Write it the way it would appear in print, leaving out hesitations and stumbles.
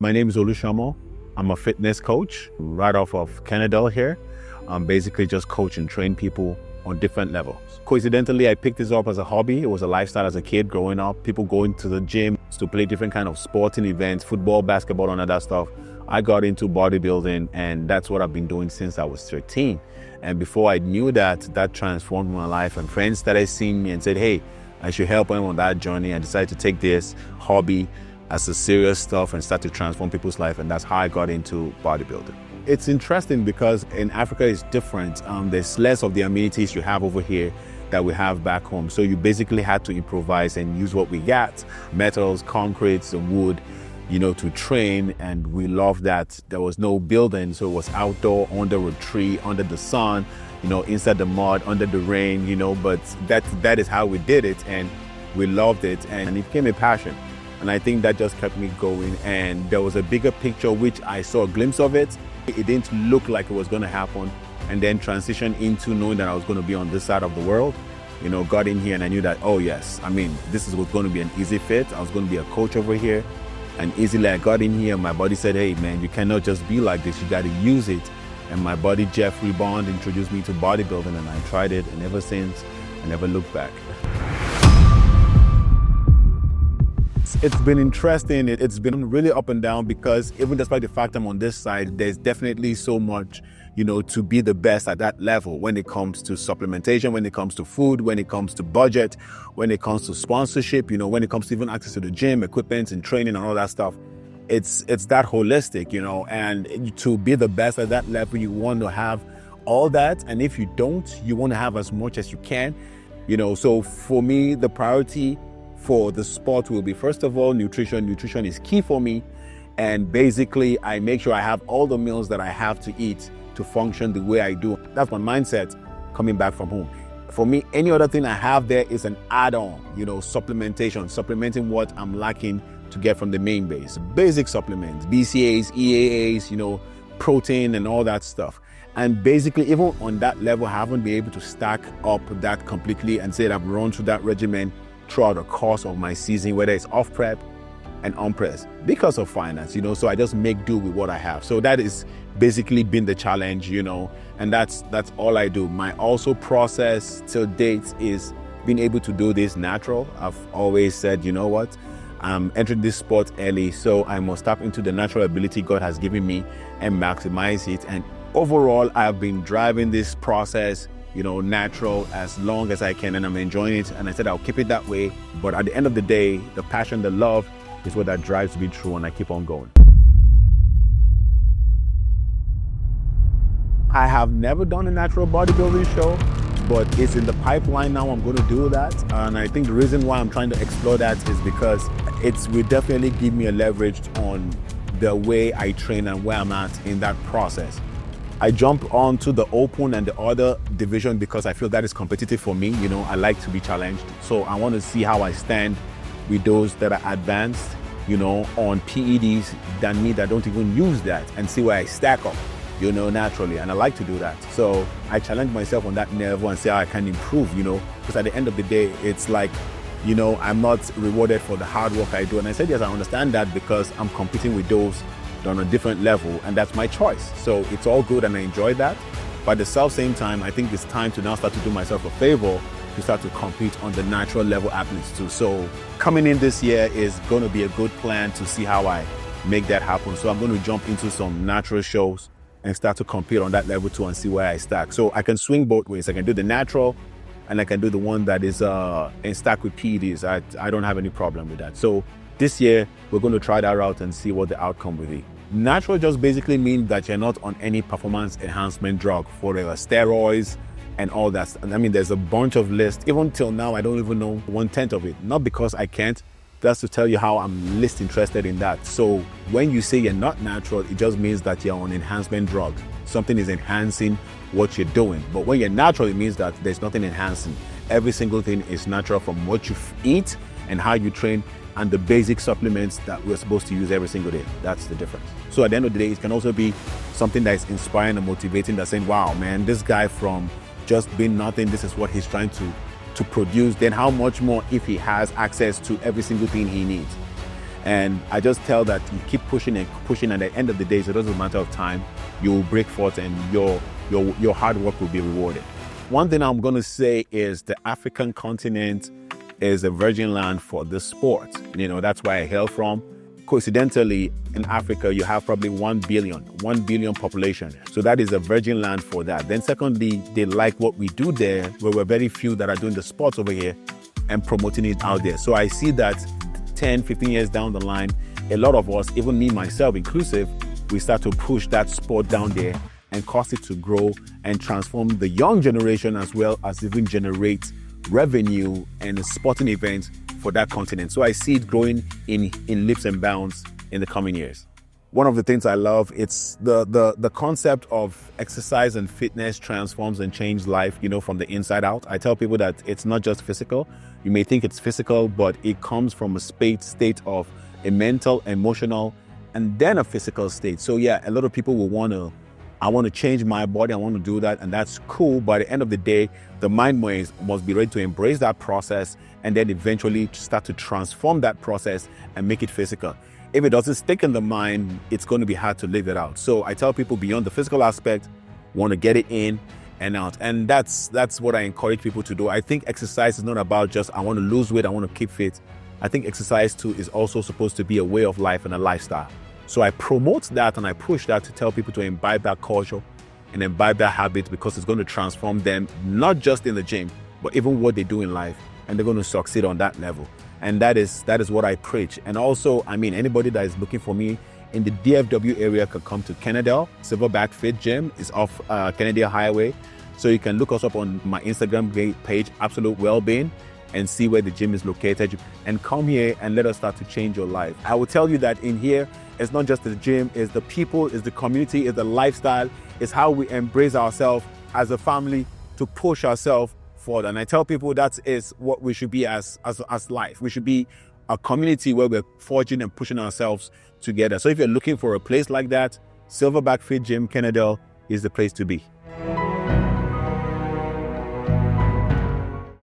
My name is Olushamo. I'm a fitness coach right off of Canada here. I'm basically just coach and train people on different levels. Coincidentally, I picked this up as a hobby. It was a lifestyle as a kid growing up. People going to the gym to play different kind of sporting events, football, basketball, and other stuff. I got into bodybuilding, and that's what I've been doing since I was 13. And before I knew that, that transformed my life. And friends started seeing me and said, hey, I should help them on that journey. I decided to take this hobby as a serious stuff and start to transform people's life. And that's how I got into bodybuilding. It's interesting because in Africa it's different. There's less of the amenities you have over here that we have back home. So you basically had to improvise and use what we got, metals, concrete, and wood, to train. And we loved that there was no building. So it was outdoor, under a tree, under the sun, inside the mud, under the rain, but that is how we did it. And we loved it, and it became a passion. And I think that just kept me going. And there was a bigger picture, which I saw a glimpse of it. It didn't look like it was going to happen. And then transition into knowing that I was going to be on this side of the world. Got in here and I knew that, oh yes, this is going to be an easy fit. I was going to be a coach over here. And easily I got in here, my body said, hey man, you cannot just be like this, you got to use it. And my buddy, Jeffrey Bond, introduced me to bodybuilding, and I tried it. And ever since, I never looked back. It's been interesting. It's been really up and down because even despite the fact I'm on this side, there's definitely so much, to be the best at that level when it comes to supplementation, when it comes to food, when it comes to budget, when it comes to sponsorship, when it comes to even access to the gym, equipment and training and all that stuff. It's that holistic, and to be the best at that level, you want to have all that. And if you don't, you want to have as much as you can, So for me, the priority for the sport will be, first of all, nutrition. Nutrition is key for me. And basically, I make sure I have all the meals that I have to eat to function the way I do. That's my mindset coming back from home. For me, any other thing I have there is an add-on, supplementation, supplementing what I'm lacking to get from the main base. Basic supplements, BCAAs, EAAs, protein and all that stuff. And basically, even on that level, I haven't been able to stack up that completely and say that I've run through that regimen throughout the course of my season, whether it's off prep and on press, because of finance, so I just make do with what I have. So that is basically been the challenge, and that's all I do. My also process till date is being able to do this natural. I've always said, what, I'm entering this sport early, so I must tap into the natural ability God has given me and maximize it. And overall, I've been driving this process natural as long as I can, and I'm enjoying it. And I said I'll keep it that way. But at the end of the day, the passion, the love is what that drives me through, and I keep on going. I have never done a natural bodybuilding show, but it's in the pipeline now. I'm going to do that. And I think the reason why I'm trying to explore that is because it will definitely give me a leverage on the way I train and where I'm at in that process. I jump onto the open and the other division because I feel that is competitive for me. I like to be challenged. So I want to see how I stand with those that are advanced, on PEDs than me that don't even use that, and see where I stack up, naturally. And I like to do that. So I challenge myself on that level and say how I can improve, because at the end of the day, it's like, I'm not rewarded for the hard work I do. And I said, yes, I understand that because I'm competing with those on a different level, and that's my choice. So it's all good and I enjoy that. But at the same time, I think it's time to now start to do myself a favor to start to compete on the natural level athletes too. So coming in this year is going to be a good plan to see how I make that happen. So I'm going to jump into some natural shows and start to compete on that level too and see where I stack. So I can swing both ways. I can do the natural and I can do the one that is in stack with PEDs. I don't have any problem with that. So this year, we're going to try that out and see what the outcome will be. Natural just basically means that you're not on any performance enhancement drug, for steroids and all that. There's a bunch of lists. Even till now, I don't even know 1/10 of it. Not because I can't, that's to tell you how I'm least interested in that. So when you say you're not natural, it just means that you're on enhancement drugs. Something is enhancing what you're doing. But when you're natural, it means that there's nothing enhancing. Every single thing is natural, from what you eat and how you train and the basic supplements that we're supposed to use every single day. That's the difference. So at the end of the day, it can also be something that is inspiring and motivating, that's saying, wow, man, this guy from just being nothing, this is what he's trying to produce. Then how much more if he has access to every single thing he needs. And I just tell that you keep pushing and pushing, and at the end of the day, so it doesn't matter of time, you will break forth and your hard work will be rewarded. One thing I'm going to say is the African continent is a virgin land for this sport. You know, that's where I hail from. Coincidentally, in Africa, you have probably 1 billion population. So that is a virgin land for that. Then secondly, they like what we do there, where we're very few that are doing the sports over here and promoting it out there. So I see that 10, 15 years down the line, a lot of us, even me, myself inclusive, we start to push that sport down there and cause it to grow and transform the young generation, as well as even generate revenue and sporting events for that continent. So I see it growing in leaps and bounds in the coming years. One of the things I love, it's the concept of exercise and fitness transforms and changes life, you know, from the inside out. I tell people that it's not just physical. You may think it's physical, but it comes from a state of a mental, emotional, and then a physical state. So yeah, a lot of people will I want to change my body, I want to do that, and that's cool. But at the end of the day, the mind must be ready to embrace that process and then eventually start to transform that process and make it physical. If it doesn't stick in the mind, it's going to be hard to live it out. So I tell people beyond the physical aspect, want to get it in and out. And that's what I encourage people to do. I think exercise is not about just, I want to lose weight, I want to keep fit. I think exercise too is also supposed to be a way of life and a lifestyle. So I promote that and I push that to tell people to imbibe that culture and imbibe that habit, because it's going to transform them, not just in the gym, but even what they do in life. And they're going to succeed on that level. And that is what I preach. And also, I mean, anybody that is looking for me in the DFW area can come to Kennedale. Silverback Fit Gym is off Kennedale Highway. So you can look us up on my Instagram page, Absolute Wellbeing, and see where the gym is located. And come here and let us start to change your life. I will tell you that in here, it's not just the gym, it's the people, it's the community, it's the lifestyle, it's how we embrace ourselves as a family to push ourselves forward. And I tell people that is what we should be as life. We should be a community where we're forging and pushing ourselves together. So if you're looking for a place like that, Silverback Fit Gym, Kennedale is the place to be.